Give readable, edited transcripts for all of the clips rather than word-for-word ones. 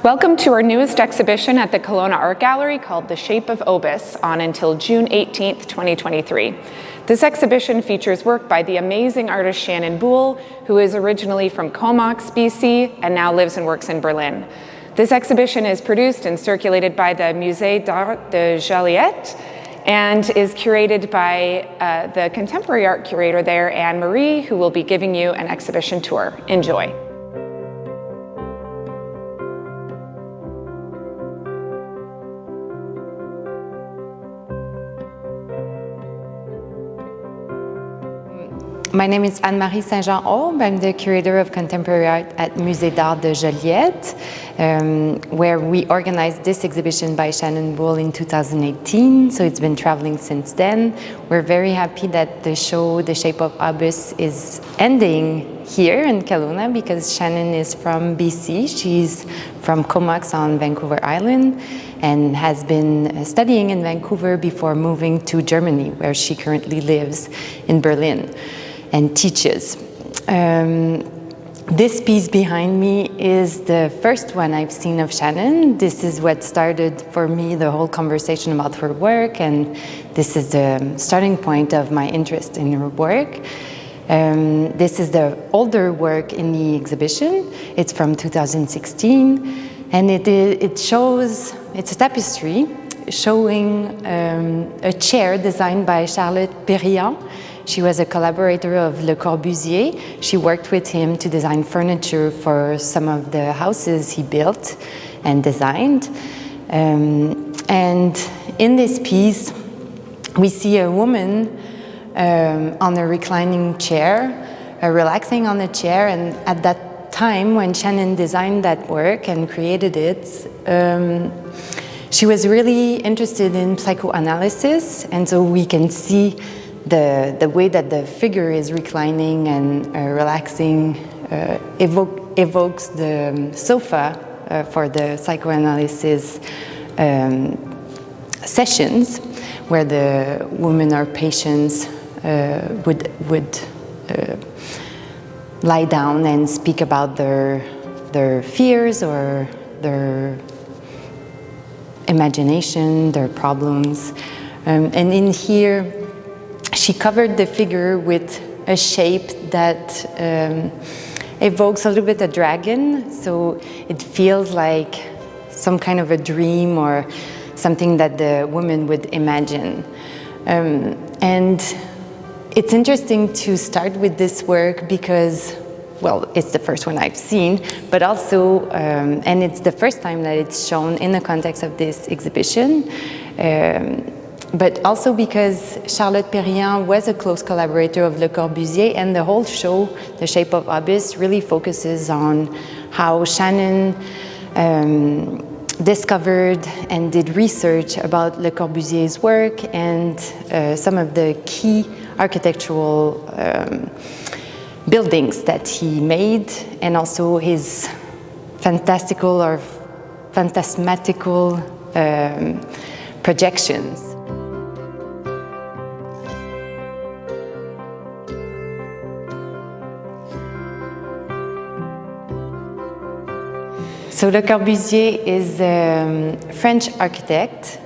Welcome to our newest exhibition at the Kelowna Art Gallery called The Shape of Obus on until June 18th, 2023. This exhibition features work by the amazing artist Shannon Bool, who is originally from Comox, BC, and now lives and works in Berlin. This exhibition is produced and circulated by the Musée de Joliette and is curated by the contemporary art curator there, AnneMarie, who will be giving you an exhibition tour. Enjoy. My name is AnneMarie St-Jean Aubre. I'm the curator of contemporary art at Musée de Joliette, where we organized this exhibition by Shannon Bool in 2018, so it's been traveling since then. We're very happy that the show, The Shape of Obus, is ending here in Kelowna because Shannon is from BC. She's from Comox on Vancouver Island and has been studying in Vancouver before moving to Germany, where she currently lives in Berlin and teaches. This piece behind me is the first one I've seen of Shannon. This is what started for me the whole conversation about her work, and this is the starting point of my interest in her work. This is the older work in the exhibition. It's from 2016, and it shows, it's a tapestry showing a chair designed by Charlotte Perriand. She was a collaborator of Le Corbusier. She worked with him to design furniture for some of the houses he built and designed. And in this piece, we see a woman on a reclining chair, relaxing on the chair. And at that time, when Shannon designed that work and created it, she was really interested in psychoanalysis. And so we can see the way that the figure is reclining and relaxing evokes the sofa for the psychoanalysis sessions, where the women or patients would lie down and speak about their fears or their imagination, their problems. And in here, she covered the figure with a shape that evokes a little bit a dragon, so it feels like some kind of a dream or something that the woman would imagine. And it's interesting to start with this work because, well, it's the first one I've seen, but also, and it's the first time that it's shown in the context of this exhibition. But also because Charlotte Perriand was a close collaborator of Le Corbusier, and the whole show, The Shape of Obus, really focuses on how Shannon discovered and did research about Le Corbusier's work and some of the key architectural buildings that he made, and also his fantastical or phantasmatical projections. So Le Corbusier is a French architect.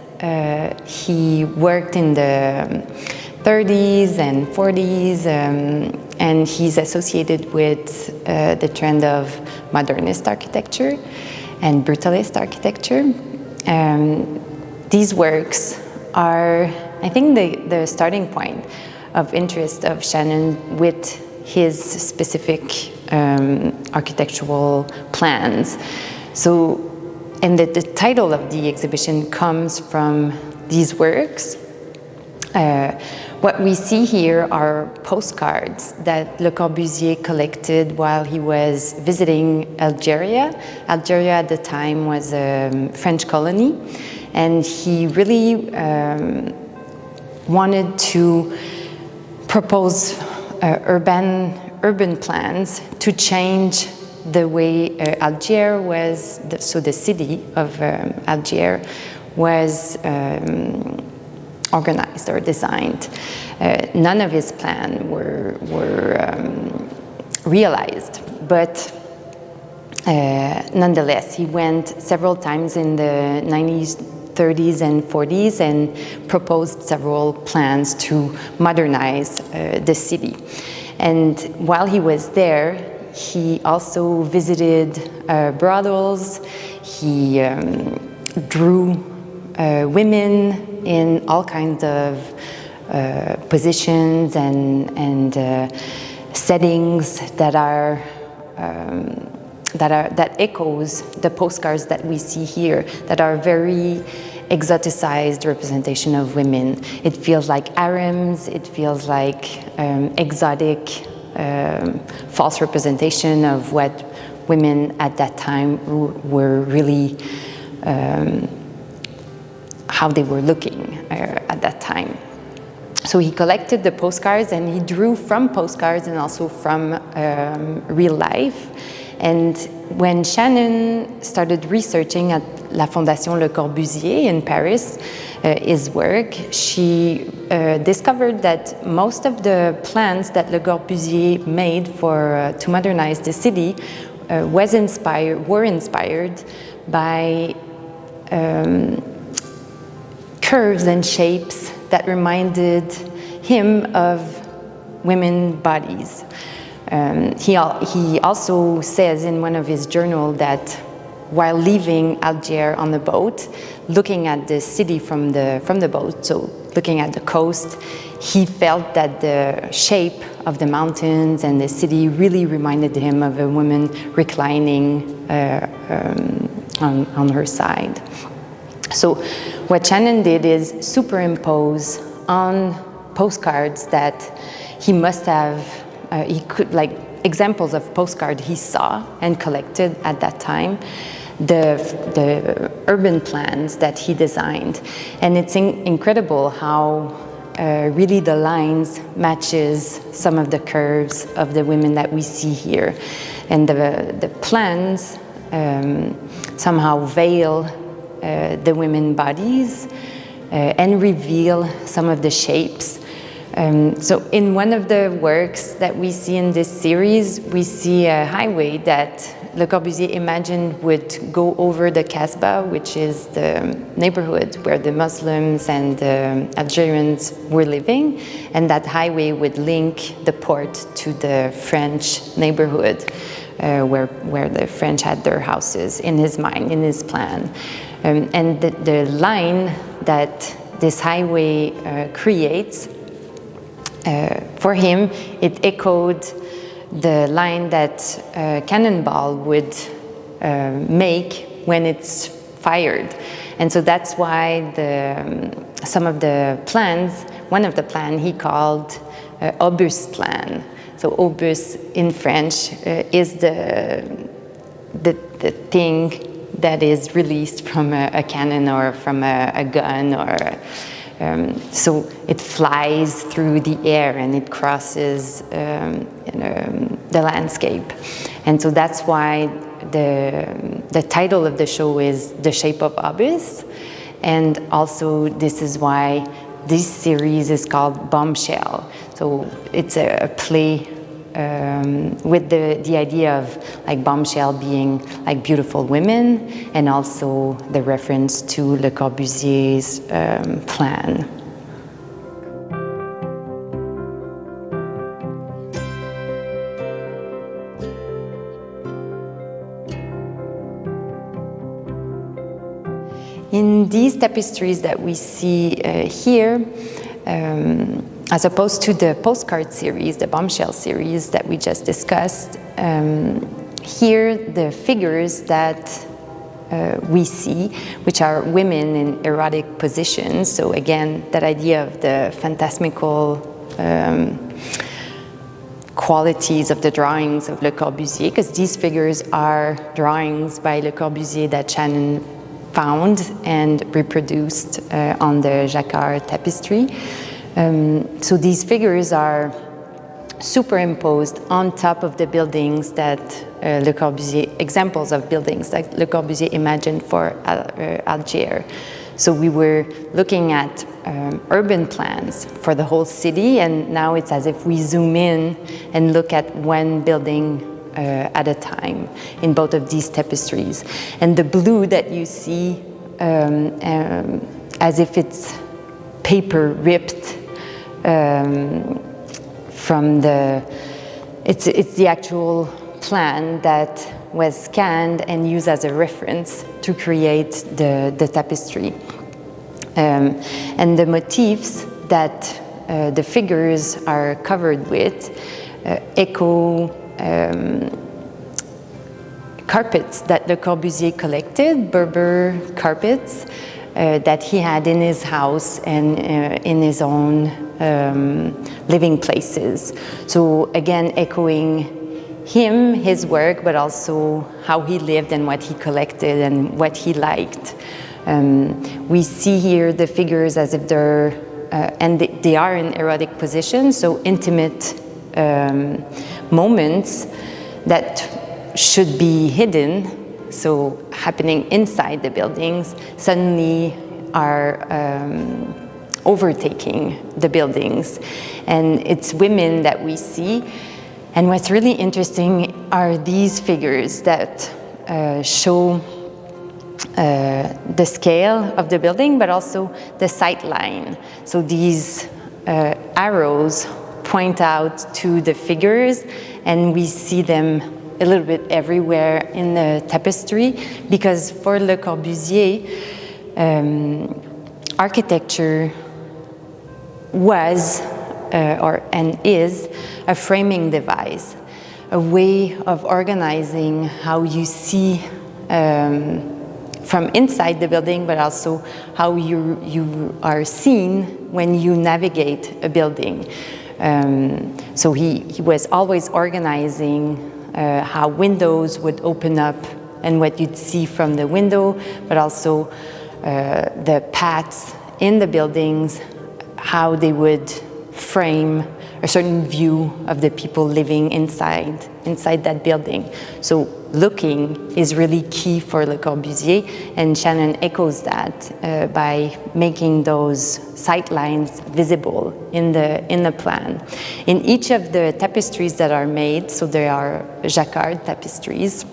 He worked in the 30s and 40s, and he's associated with the trend of modernist architecture and brutalist architecture. These works are, I think, the starting point of interest of Shannon with his specific architectural plans. So, and the title of the exhibition comes from these works. What we see here are postcards that Le Corbusier collected while he was visiting Algeria. Algeria at the time was a French colony, and he really wanted to propose urban plans to change the way Algiers was, so the city of Algiers was organized or designed. None of his plans were realized, but Nonetheless, he went several times in the 90s, 30s and 40s and proposed several plans to modernize the city. And while he was there, he also visited brothels. He drew women in all kinds of positions and settings that echoes the postcards that we see here, that are very exoticized representation of women. It feels like harems, it feels like exotic, false representation of what women at that time were really, how they were looking at that time. So he collected the postcards and he drew from postcards and also from real life. And when Shannon started researching at La Fondation Le Corbusier in Paris, his work, she discovered that most of the plans that Le Corbusier made for to modernize the city were inspired by curves and shapes that reminded him of women's bodies. He also says in one of his journals that while leaving Algiers on the boat, looking at the city from the boat, so looking at the coast, he felt that the shape of the mountains and the city really reminded him of a woman reclining on her side. So what Shannon did is superimpose on postcards that he must have, he could, like examples of postcards he saw and collected at that time, the urban plans that he designed. And it's incredible how really the lines matches some of the curves of the women that we see here. And the plans somehow veil the women's bodies and reveal some of the shapes. So in one of the works that we see in this series, we see a highway that Le Corbusier imagined would go over the Kasbah, which is the neighborhood where the Muslims and the Algerians were living, and that highway would link the port to the French neighborhood where the French had their houses in his mind, in his plan. And the line that this highway creates, for him, it echoed the line that cannonball would make when it's fired. And so that's why some of the plans, one of the plans he called Obus plan. So Obus in French is the thing that is released from a cannon or from a gun, or so it flies through the air and it crosses the landscape. And so that's why the title of the show is The Shape of Obus. And also this is why this series is called Bombshell. So it's a play with the idea of like bombshell being like beautiful women, and also the reference to Le Corbusier's plan. In these tapestries that we see here, as opposed to the postcard series, the bombshell series that we just discussed, here the figures that we see, which are women in erotic positions. So again, that idea of the phantasmical qualities of the drawings of Le Corbusier, because these figures are drawings by Le Corbusier that Shannon found and reproduced on the Jacquard tapestry. So these figures are superimposed on top of the buildings that Le Corbusier, examples of buildings that Le Corbusier imagined for Algiers. So we were looking at urban plans for the whole city, and now it's as if we zoom in and look at one building at a time in both of these tapestries. And the blue that you see as if it's paper ripped from it's the actual plan that was scanned and used as a reference to create the tapestry. And the motifs that the figures are covered with echo carpets that Le Corbusier collected, Berber carpets, that he had in his house and in his own living places. So again, echoing him, his work, but also how he lived and what he collected and what he liked. We see here the figures as if they're, and they are in erotic positions, so intimate moments that should be hidden, so happening inside the buildings, suddenly are overtaking the buildings. And it's women that we see. And what's really interesting are these figures that show the scale of the building, but also the sight line. So these arrows point out to the figures, and we see them a little bit everywhere in the tapestry, because for Le Corbusier, architecture was and is a framing device, a way of organizing how you see from inside the building, but also how you are seen when you navigate a building. So he was always organizing how windows would open up and what you'd see from the window, but also the paths in the buildings, how they would frame a certain view of the people living inside that building. So looking is really key for Le Corbusier, and Shannon echoes that by making those sight lines visible in the plan. In each of the tapestries that are made, so there are jacquard tapestries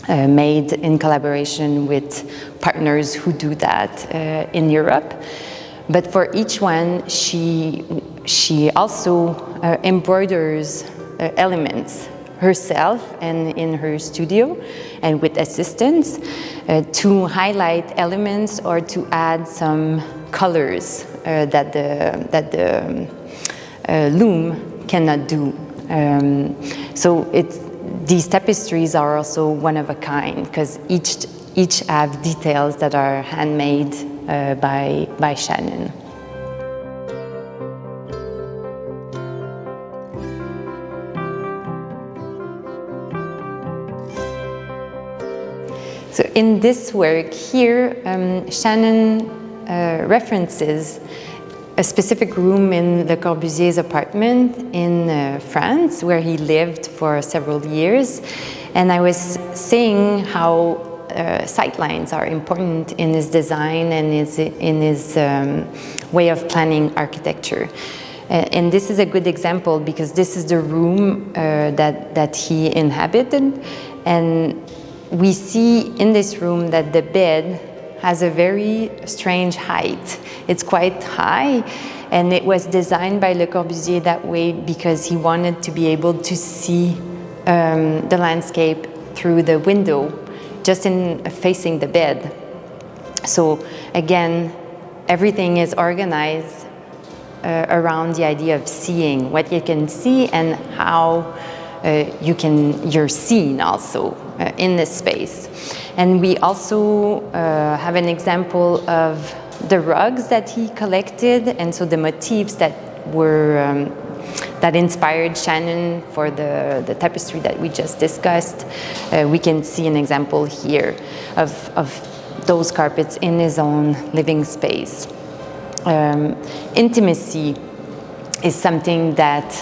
made in collaboration with partners who do that in Europe. But for each one, she also embroiders elements herself and in her studio and with assistants to highlight elements or to add some colors that the loom cannot do. So these tapestries are also one of a kind, because each have details that are handmade by Shannon. So in this work here, Shannon references a specific room in Le Corbusier's apartment in France, where he lived for several years. And I was saying how sightlines are important in his design and in his way of planning architecture. And this is a good example, because this is the room that he inhabited. And we see in this room that the bed has a very strange height. It's quite high, and it was designed by Le Corbusier that way because he wanted to be able to see the landscape through the window, just in facing the bed. So again, everything is organized around the idea of seeing what you can see and how you're seen also in this space. And we also have an example of the rugs that he collected, and so the motifs that were that inspired Shannon for the tapestry that we just discussed. We can see an example here of those carpets in his own living space. Intimacy is something that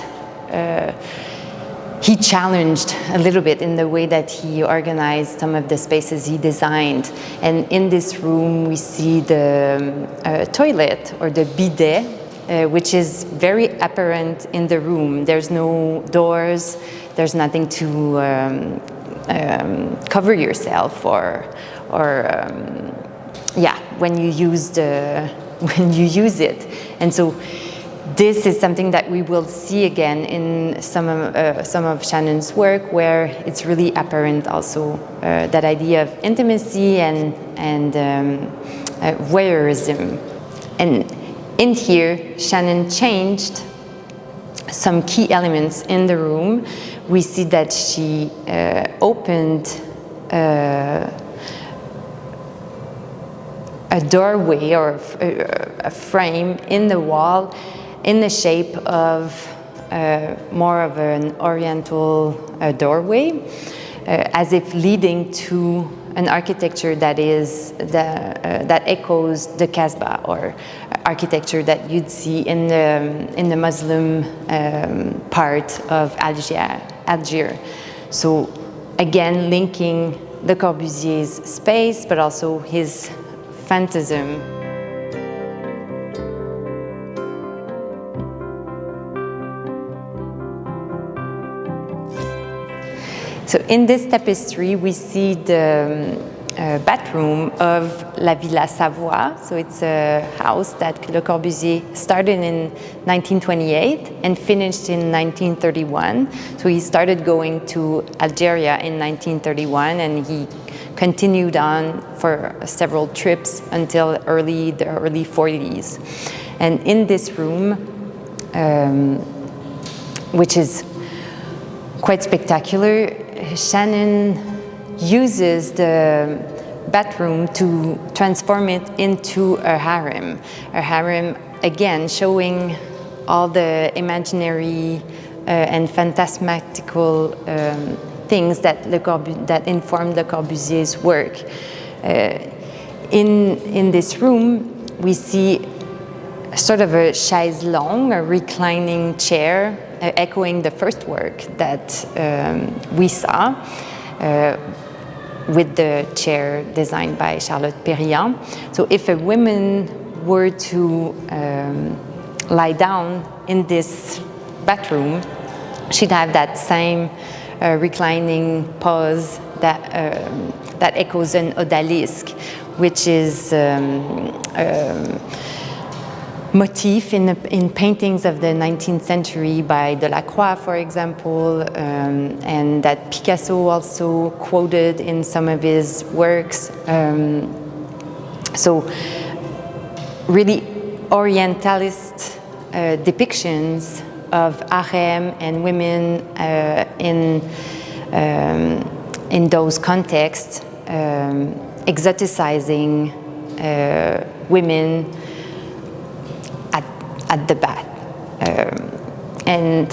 he challenged a little bit in the way that he organized some of the spaces he designed. And in this room, we see the toilet, or the bidet, which is very apparent in the room. There's no doors there's nothing to cover yourself or yeah, when you use it. And so this is something that we will see again in some of Shannon's work, where it's really apparent also that idea of intimacy and voyeurism. And in here, Shannon changed some key elements in the room. We see that she opened a doorway or a frame in the wall in the shape of more of an oriental doorway, as if leading to an architecture that echoes the Kasbah, or architecture that you'd see in the Muslim part of Algiers. So again, linking Le Corbusier's space, but also his phantasm. So in this tapestry, we see the bathroom of La Villa Savoie. So it's a house that Le Corbusier started in 1928 and finished in 1931. So he started going to Algeria in 1931, and he continued on for several trips until the early 40s. And in this room, which is quite spectacular, Shannon uses the bathroom to transform it into a harem. A harem, again, showing all the imaginary and phantasmatical things that informed Le Corbusier's work. In this room, we see sort of a chaise longue, a reclining chair, echoing the first work that we saw, with the chair designed by Charlotte Perriand. So if a woman were to lie down in this bathroom, she'd have that same reclining pose that echoes an odalisque, which is motif in paintings of the 19th century by Delacroix, for example, and that Picasso also quoted in some of his works. So really Orientalist depictions of harem and women in those contexts, exoticizing women at the bath. And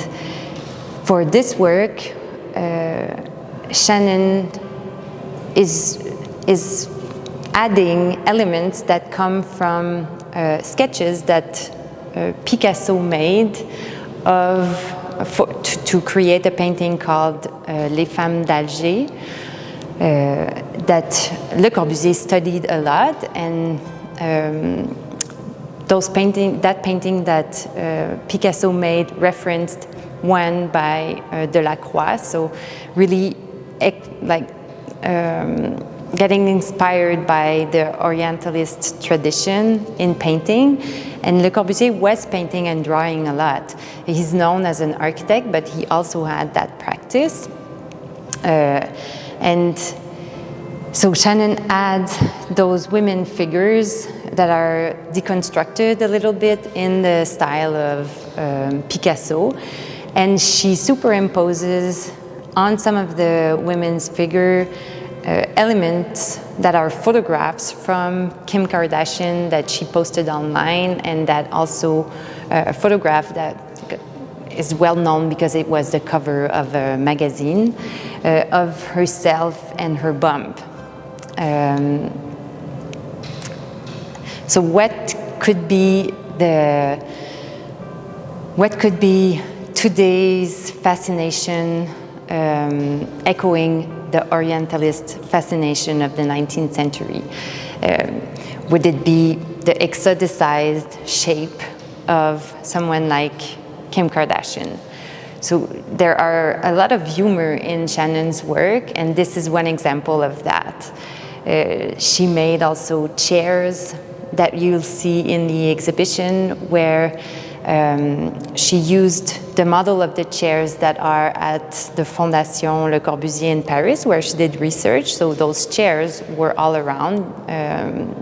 for this work, Shannon is adding elements that come from sketches that Picasso made to create a painting called Les Femmes d'Alger, that Le Corbusier studied a lot, and that painting that Picasso made referenced one by Delacroix. So really getting inspired by the Orientalist tradition in painting. And Le Corbusier was painting and drawing a lot. He's known as an architect, but he also had that practice. And so Shannon adds those women figures that are deconstructed a little bit in the style of Picasso, and she superimposes on some of the women's figure elements that are photographs from Kim Kardashian that she posted online, and that also a photograph that is well known because it was the cover of a magazine of herself and her bump. So what could be today's fascination, echoing the Orientalist fascination of the 19th century? Would it be the exoticized shape of someone like Kim Kardashian? So there are a lot of humor in Shannon's work, and this is one example of that. She made also chairs that you'll see in the exhibition, where she used the model of the chairs that are at the Fondation Le Corbusier in Paris, where she did research. So those chairs were all around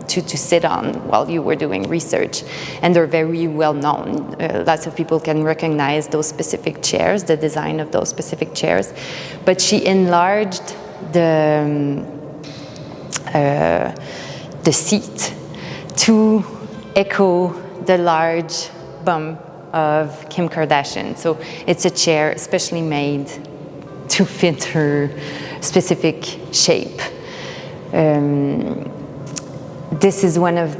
to sit on while you were doing research. And they're very well known. Lots of people can recognize those specific chairs, the design of those specific chairs. But she enlarged the seat to echo the large bum of Kim Kardashian. So it's a chair especially made to fit her specific shape. This is one of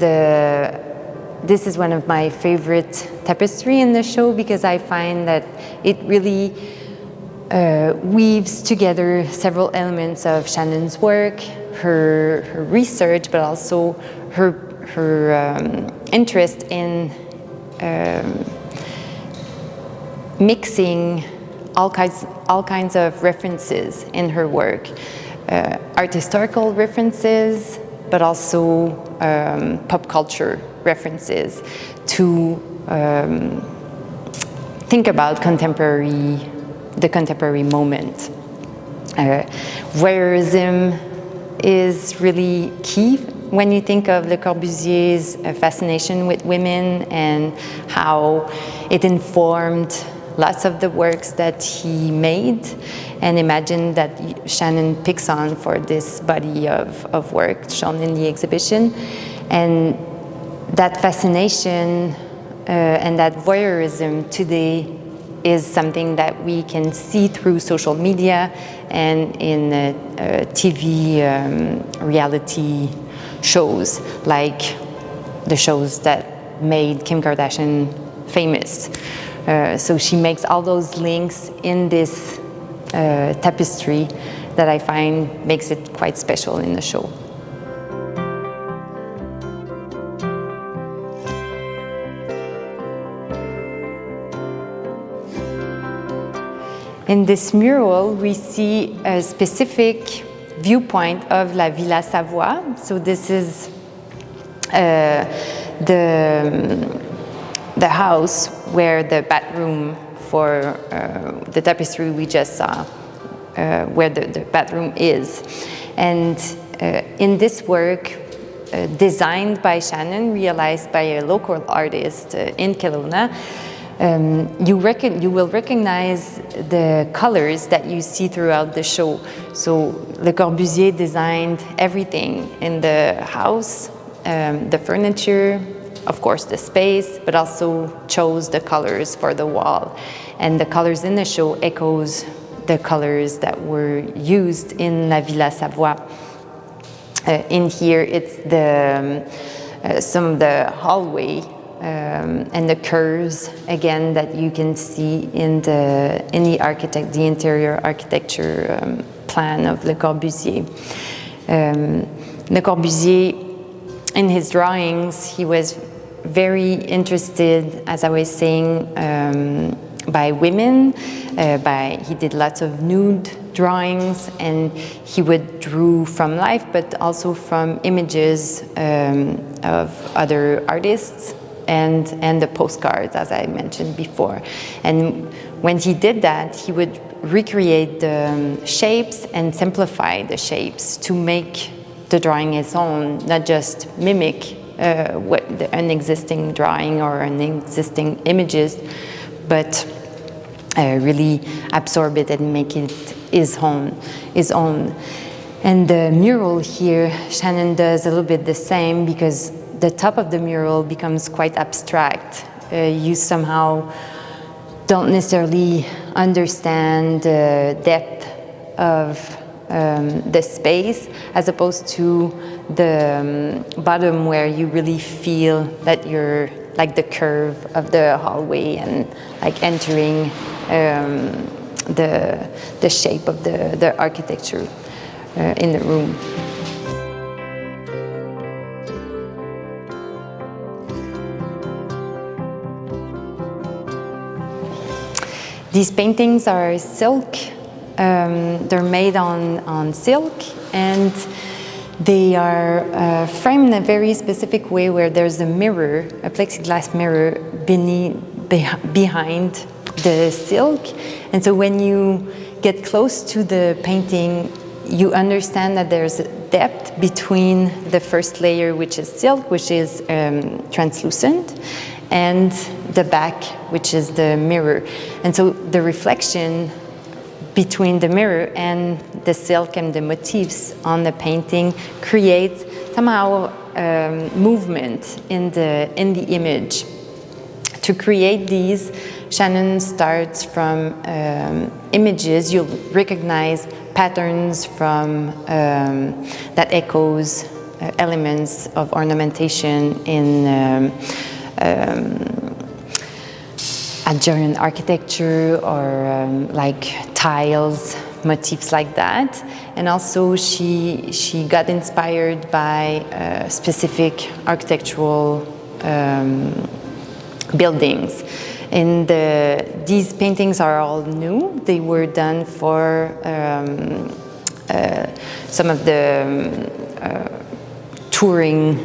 my favorite tapestry in the show, because I find that it really weaves together several elements of Shannon's work, her research, but also her interest in mixing all kinds of references in her work, art historical references, but also pop culture references, to think about the contemporary moment. Voyeurism is really key when you think of Le Corbusier's fascination with women, and how it informed lots of the works that he made, and imagine that Shannon picks on for this body of work shown in the exhibition. And that fascination and that voyeurism today is something that we can see through social media and in TV reality shows, like the shows that made Kim Kardashian famous. So she makes all those links in this tapestry that I find makes it quite special in the show. In this mural, we see a specific viewpoint of La Villa Savoie. So this is the house where the bathroom for the tapestry we just saw, where the bathroom is. And in this work, designed by Shannon, realized by a local artist in Kelowna, you will recognize the colors that you see throughout the show. So Le Corbusier designed everything in the house, the furniture, of course the space, but also chose the colors for the wall. And the colors in the show echoes the colors that were used in La Villa Savoie. In here, it's some of the hallway and the curves again that you can see in the interior architecture plan of Le Corbusier. Le Corbusier, in his drawings, he was very interested, as I was saying, by women. He did lots of nude drawings, and he would draw from life, but also from images of other artists, and the postcards, as I mentioned before. And when he did that, he would recreate the shapes and simplify the shapes to make the drawing his own, not just mimic an existing drawing or an existing images, but really absorb it and make it his own. And the mural here, Shannon does a little bit the same, because the top of the mural becomes quite abstract. You somehow don't necessarily understand the depth of the space, as opposed to the bottom, where you really feel that you're like the curve of the hallway and like entering the shape of the architecture in the room. These paintings are silk. They're made on silk, and they are framed in a very specific way where there's a mirror, a plexiglass mirror behind the silk. And so when you get close to the painting, you understand that there's a depth between the first layer, which is silk, which is translucent, and the back, which is the mirror. And so the reflection between the mirror and the silk and the motifs on the painting creates somehow movement in the image. To create these, Shannon starts from images. You'll recognize patterns from that echoes elements of ornamentation in Algerian architecture or like tiles, motifs like that. And also she got inspired by specific architectural buildings. And these paintings are all new. They were done for some of the touring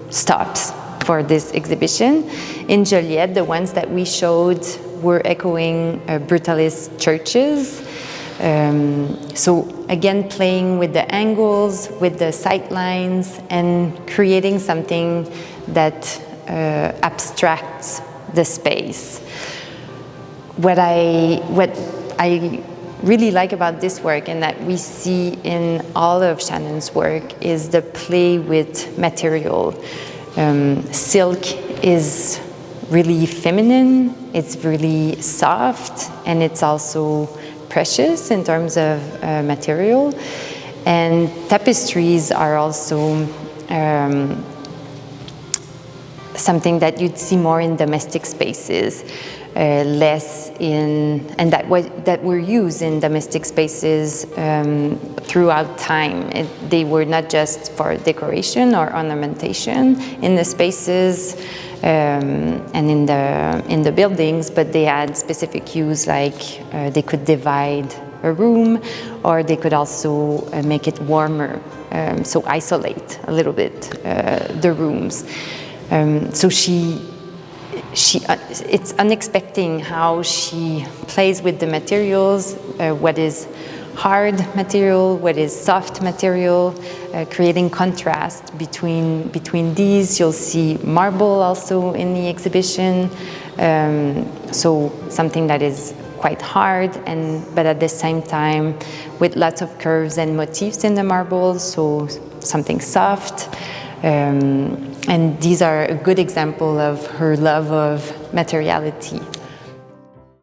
stops for this exhibition. In Joliette, the ones that we showed were echoing brutalist churches. So again, playing with the angles, with the sight lines, and creating something that abstracts the space. What I really like about this work, and that we see in all of Shannon's work, is the play with material. Silk is really feminine, it's really soft, and it's also precious in terms of material. And tapestries are also something that you'd see more in domestic spaces, less in, and that were used in domestic spaces throughout time. They were not just for decoration or ornamentation in the spaces and in the buildings, but they had specific use, like they could divide a room, or they could also make it warmer, so isolate a little bit the rooms. So it's unexpected how she plays with the materials, what is hard material, what is soft material, creating contrast between these. You'll see marble also in the exhibition, so something that is quite hard, but at the same time with lots of curves and motifs in the marble, so something soft. And these are a good example of her love of materiality.